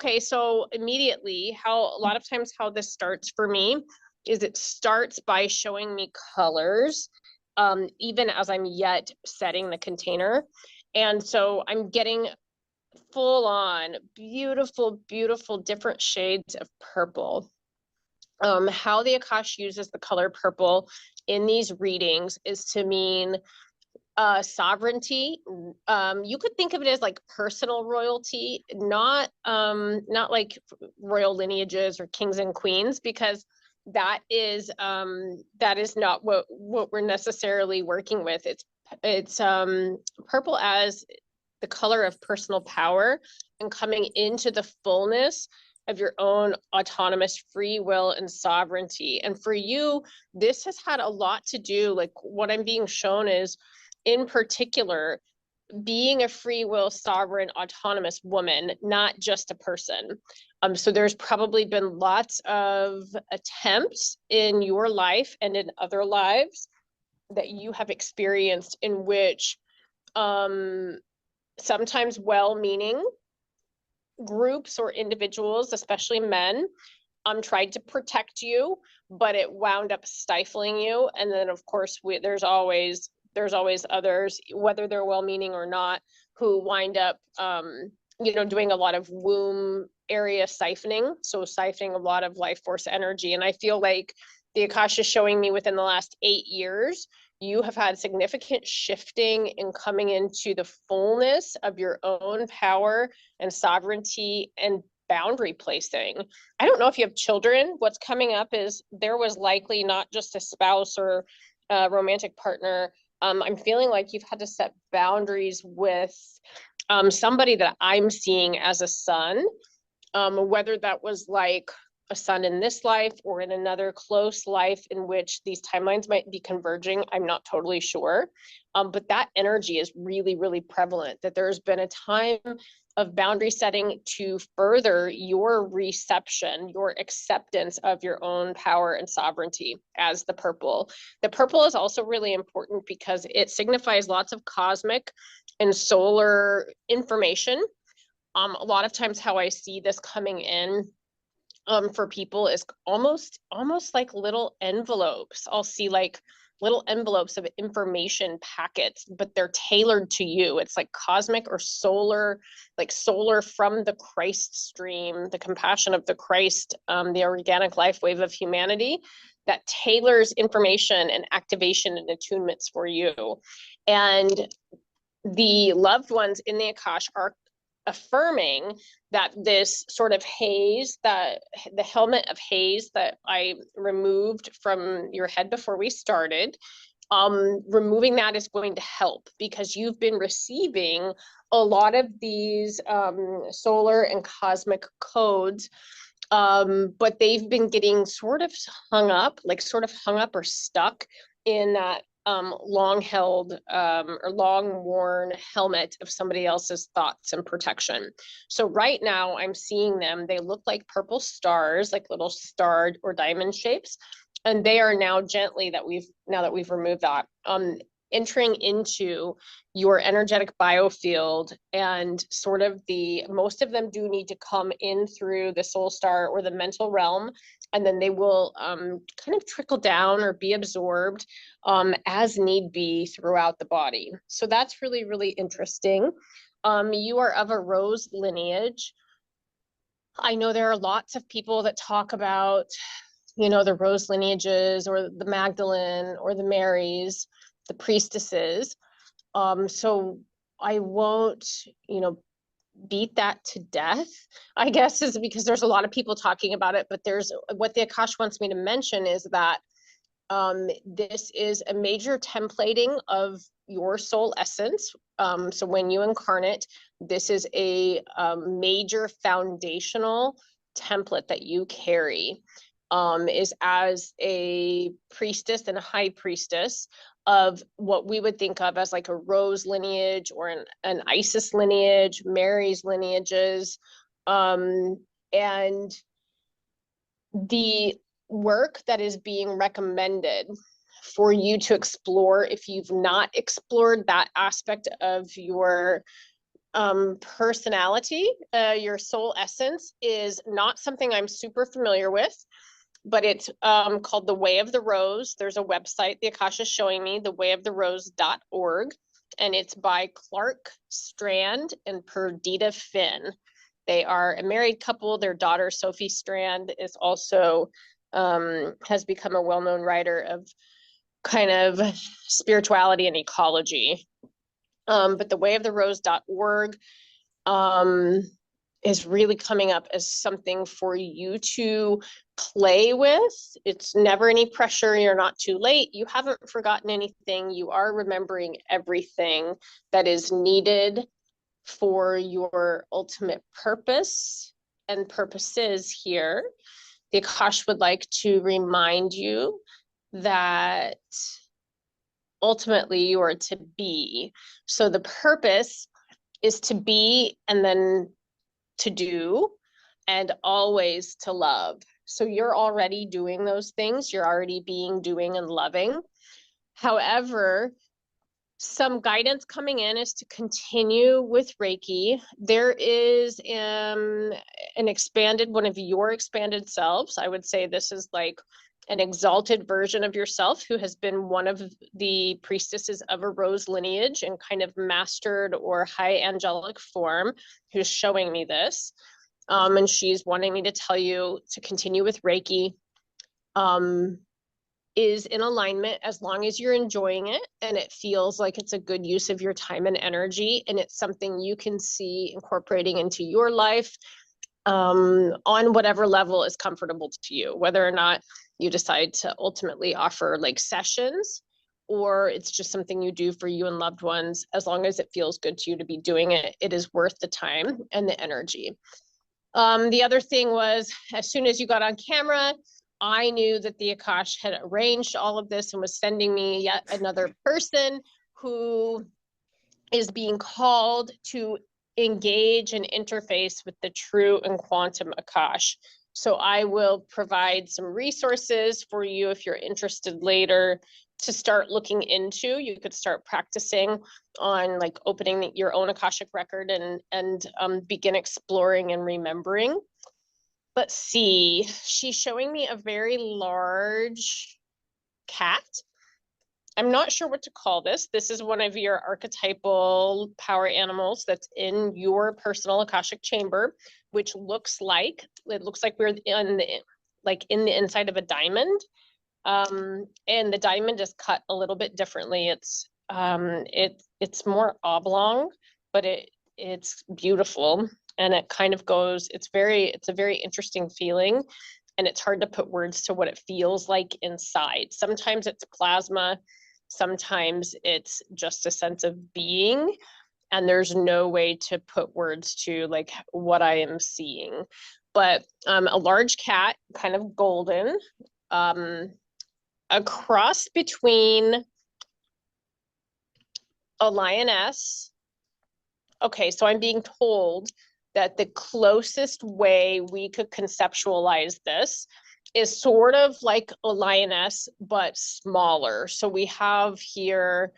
Okay, so immediately, how a lot of times how this starts for me is it starts by showing me colors, even as I'm yet setting the container. And so I'm getting full on beautiful, beautiful different shades of purple. How the Akash uses the color purple in these readings is to mean sovereignty. You could think of it as like personal royalty, not like royal lineages or kings and queens, because that is not what we're necessarily working with. It's purple as the color of personal power and coming into the fullness of your own autonomous free will and sovereignty. And for you, this has had a lot to do, like what I'm being shown is, in particular, being a free will, sovereign, autonomous woman, not just a person. So there's probably been lots of attempts in your life and in other lives that you have experienced in which sometimes well-meaning groups or individuals, especially men, tried to protect you, but it wound up stifling you. And then of course there's always others, whether they're well-meaning or not, who wind up doing a lot of womb area siphoning, so siphoning a lot of life force energy. And I feel like the Akash is showing me within the last 8 years you have had significant shifting in coming into the fullness of your own power and sovereignty and boundary placing. I don't know if you have children. What's coming up is there was likely not just a spouse or a romantic partner. I'm feeling like you've had to set boundaries with somebody that I'm seeing as a son, whether that was like a son in this life or in another close life in which these timelines might be converging. I'm not totally sure. But that energy is really, really prevalent, that there's been a time of boundary setting to further your reception, your acceptance of your own power and sovereignty as the purple. The purple is also really important because it signifies lots of cosmic and solar information. A lot of times how I see this coming in for people is almost like little envelopes. I'll see like little envelopes of information packets, but they're tailored to you. It's like cosmic or solar, like solar from the Christ stream, the compassion of the Christ, the organic life wave of humanity that tailors information and activation and attunements for you. And the loved ones in the Akash are affirming that this sort of haze, that the helmet of haze that I removed from your head before we started, removing that is going to help, because you've been receiving a lot of these solar and cosmic codes, but they've been getting sort of hung up or stuck in that long held or long worn helmet of somebody else's thoughts and protection. So right now I'm seeing them, they look like purple stars, like little starred or diamond shapes. And they are now gently, now that we've removed that, entering into your energetic biofield, and sort of most of them do need to come in through the soul star or the mental realm, and then they will kind of trickle down or be absorbed as need be throughout the body. So that's really, really interesting. You are of a rose lineage. I know there are lots of people that talk about, the rose lineages or the Magdalene or the Marys, the priestesses. So I won't, beat that to death, I guess, is because there's a lot of people talking about it. But there's what the Akash wants me to mention is that this is a major templating of your soul essence. So when you incarnate, this is a major foundational template that you carry, is as a priestess and a high priestess of what we would think of as like a rose lineage or an Isis lineage, Mary's lineages. And the work that is being recommended for you to explore, if you've not explored that aspect of your personality, your soul essence, is not something I'm super familiar with, but it's called The Way of the Rose. There's a website the Akash is showing me, thewayoftherose.org, and it's by Clark Strand and Perdita Finn. They are a married couple. Their daughter, Sophie Strand, is also has become a well-known writer of kind of spirituality and ecology. But thewayoftherose.org is really coming up as something for you to play with. It's never any pressure. You're not too late. You haven't forgotten anything. You are remembering everything that is needed for your ultimate purpose and purposes here. The Akash would like to remind you that ultimately you are to be. So the purpose is to be, and then to do, and always to love. So you're already doing those things. You're already being, doing, and loving. However, some guidance coming in is to continue with Reiki. There is an expanded, one of your expanded selves. I would say this is like an exalted version of yourself who has been one of the priestesses of a rose lineage and kind of mastered or high angelic form, who's showing me this. And she's wanting me to tell you to continue with Reiki. Is in alignment as long as you're enjoying it and it feels like it's a good use of your time and energy, and it's something you can see incorporating into your life on whatever level is comfortable to you, whether or not you decide to ultimately offer like sessions, or it's just something you do for you and loved ones. As long as it feels good to you to be doing it, it is worth the time and the energy. The other thing was, as soon as you got on camera, I knew that the Akash had arranged all of this and was sending me yet another person who is being called to engage and interface with the true and quantum Akash. So I will provide some resources for you if you're interested later to start looking into. You could start practicing on like opening your own Akashic record and begin exploring and remembering. Let's see, she's showing me a very large cat. I'm not sure what to call this. This is one of your archetypal power animals that's in your personal Akashic chamber, which looks like, it looks like we're in the inside of a diamond. And the diamond is cut a little bit differently. It's more oblong, but it's beautiful. And it kind of goes, it's a very interesting feeling, and it's hard to put words to what it feels like inside. Sometimes it's plasma, sometimes it's just a sense of being, and there's no way to put words to like what I am seeing. But a large cat, kind of golden, a cross between a lioness. Okay, so I'm being told that the closest way we could conceptualize this is sort of like a lioness, but smaller. So we have here,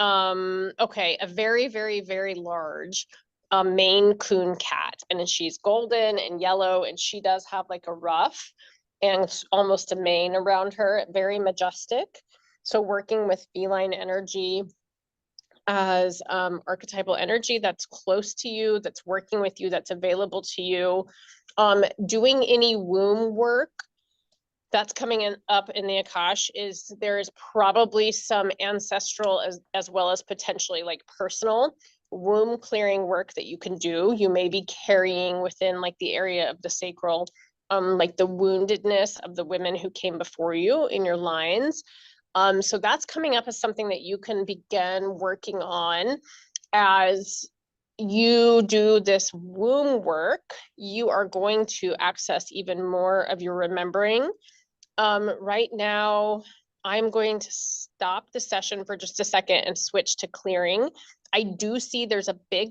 okay, a very, very, very large Maine Coon cat. And she's golden and yellow, and she does have like a ruff and almost a mane around her, very majestic. So working with feline energy as archetypal energy that's close to you, that's working with you, that's available to you. Doing any womb work that's coming up in the Akash is there is probably some ancestral as well as potentially like personal womb clearing work that you can do. You may be carrying within like the area of the sacral, like the woundedness of the women who came before you in your lines. So that's coming up as something that you can begin working on as you do this womb work. You are going to access even more of your remembering. Right now, I'm going to stop the session for just a second and switch to clearing. I do see there's a big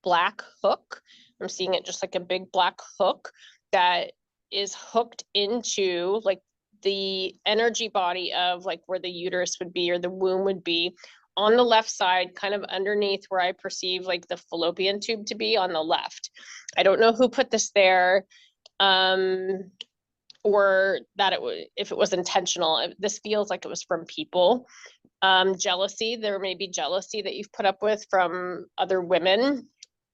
black hook. I'm seeing it just like a big black hook that is hooked into like the energy body of like where the uterus would be or the womb would be, on the left side, kind of underneath where I perceive like the fallopian tube to be on the left. I don't know who put this there, or that it was, if it was intentional. This feels like it was from people. Jealousy, there may be jealousy that you've put up with from other women.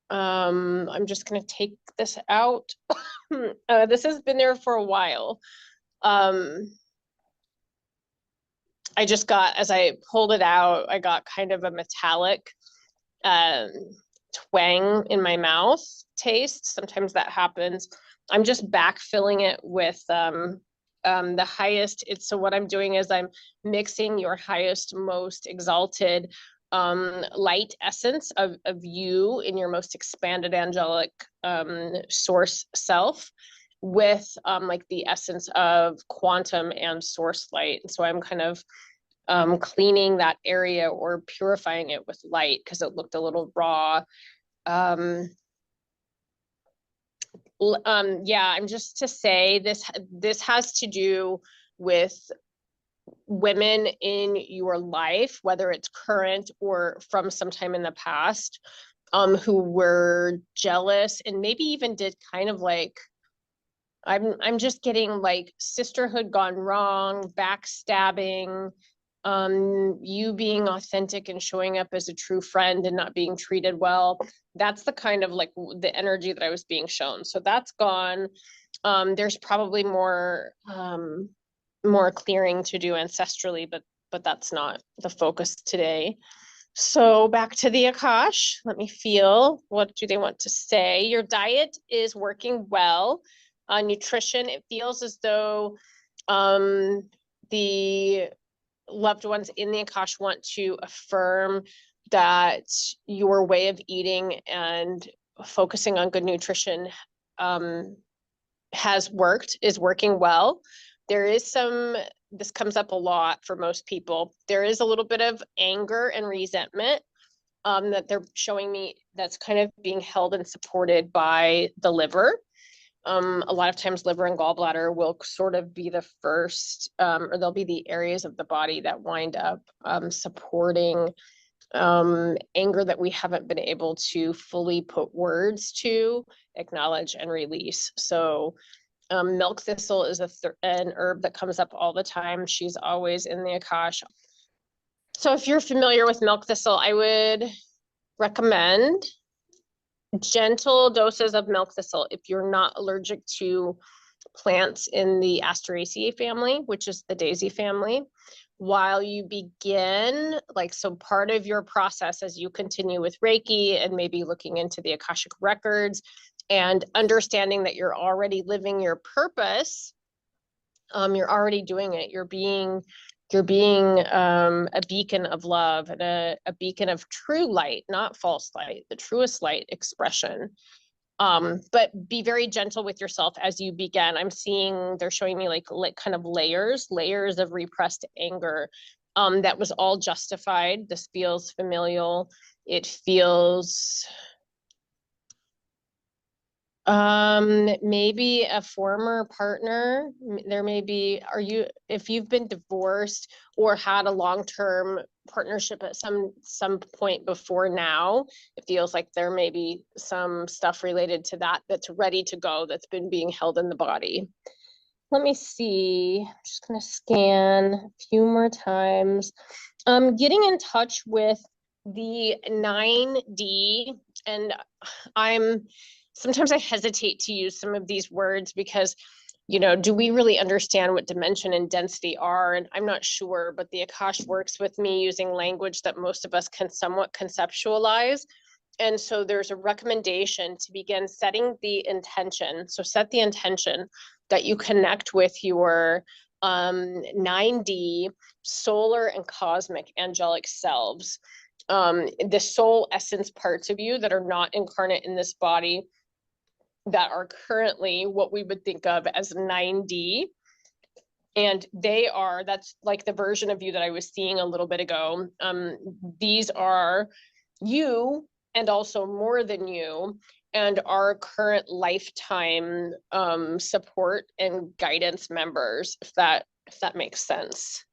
I'm just gonna take this out. This has been there for a while. I just got, as I pulled it out, I got kind of a metallic twang in my mouth taste. Sometimes that happens. I'm just backfilling it with the highest. So what I'm doing is I'm mixing your highest, most exalted light essence of you in your most expanded angelic source self with like the essence of quantum and source light. And so I'm kind of cleaning that area or purifying it with light because it looked a little raw. Yeah, I'm just to say this has to do with women in your life, whether it's current or from some time in the past, who were jealous and maybe even did kind of like, I'm just getting like sisterhood gone wrong, backstabbing, you being authentic and showing up as a true friend and not being treated well. That's the kind of like the energy that I was being shown. So that's gone. There's probably more clearing to do ancestrally, but that's not the focus today. So back to the Akash. Let me feel. What do they want to say? Your diet is working well. Nutrition, it feels as though the loved ones in the Akash want to affirm that your way of eating and focusing on good nutrition is working well. There is some, this comes up a lot for most people. There is a little bit of anger and resentment that they're showing me that's kind of being held and supported by the liver. A lot of times liver and gallbladder will sort of be the first, or they'll be the areas of the body that wind up supporting anger that we haven't been able to fully put words to, acknowledge, and release. So milk thistle is an herb that comes up all the time. She's always in the Akash. So if you're familiar with milk thistle, I would recommend gentle doses of milk thistle if you're not allergic to plants in the Asteraceae family, which is the daisy family. While you begin, like, so part of your process as you continue with Reiki and maybe looking into the Akashic records and understanding that you're already living your purpose, you're already doing it. You're being a beacon of love and a beacon of true light, not false light, the truest light expression. But be very gentle with yourself as you begin. I'm seeing, they're showing me like kind of layers of repressed anger that was all justified. This feels familial. It feels maybe a former partner. There may be, if you've been divorced or had a long-term partnership at some point before now, it feels like there may be some stuff related to that that's ready to go, that's been being held in the body. Let me see. I'm just gonna scan a few more times. Getting in touch with the 9D, and sometimes I hesitate to use some of these words because, do we really understand what dimension and density are? And I'm not sure, but the Akash works with me using language that most of us can somewhat conceptualize. And so there's a recommendation to begin setting the intention. So set the intention that you connect with your 9D solar and cosmic angelic selves, the soul essence parts of you that are not incarnate in this body, that are currently what we would think of as 9D. And that's like the version of you that I was seeing a little bit ago. These are you and also more than you and our current lifetime support and guidance members, if that makes sense.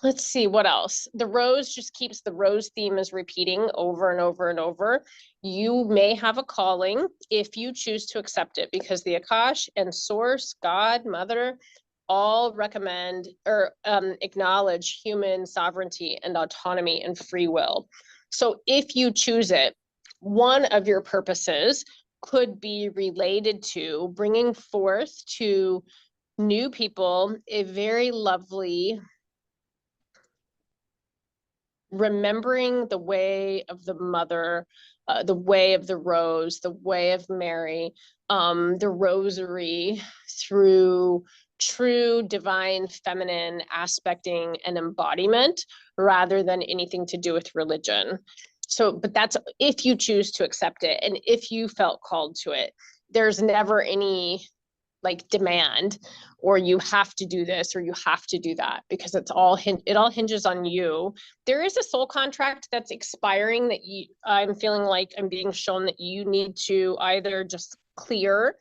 Let's see what else. The rose just keeps the rose theme is repeating over and over and over. You may have a calling if you choose to accept it, because the Akash and Source, God, Mother, all recommend or acknowledge human sovereignty and autonomy and free will. So if you choose it, one of your purposes could be related to bringing forth to new people a very lovely remembering the way of the mother, the way of the rose, the way of Mary, the rosary through true divine feminine aspecting and embodiment rather than anything to do with religion. So, but that's if you choose to accept it and if you felt called to it. There's never any like demand or you have to do this or you have to do that, because it all hinges on you. There is a soul contract that's expiring that I'm feeling like I'm being shown that you need to either just clear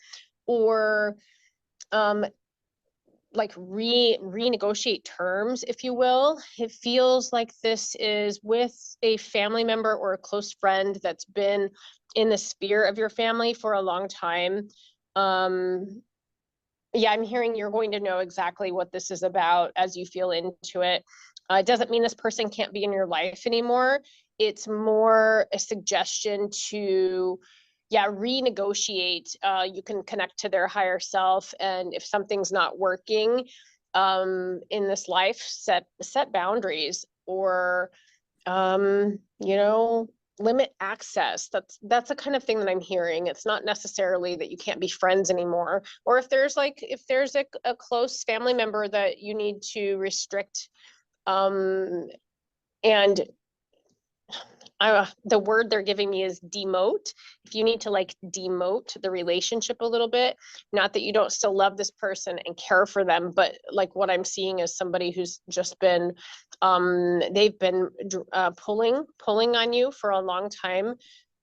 or like renegotiate terms, if you will. It feels like this is with a family member or a close friend that's been in the sphere of your family for a long time. Yeah, I'm hearing you're going to know exactly what this is about as you feel into it. It doesn't mean this person can't be in your life anymore. It's more a suggestion to, yeah, renegotiate. You can connect to their higher self, and if something's not working in this life, set boundaries or you know, limit access. That's the kind of thing that I'm hearing. It's not necessarily that you can't be friends anymore, or if there's a close family member that you need to restrict. And the word they're giving me is demote. If you need to like demote the relationship a little bit, not that you don't still love this person and care for them, but like what I'm seeing is somebody who's just been, they've been pulling on you for a long time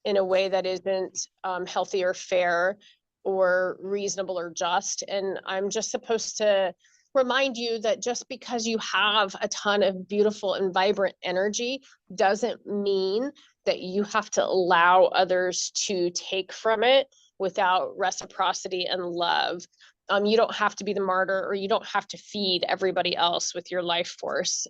in a way that isn't healthy or fair or reasonable or just. And I'm just supposed to remind you that just because you have a ton of beautiful and vibrant energy doesn't mean that you have to allow others to take from it without reciprocity and love. You don't have to be the martyr, or you don't have to feed everybody else with your life force.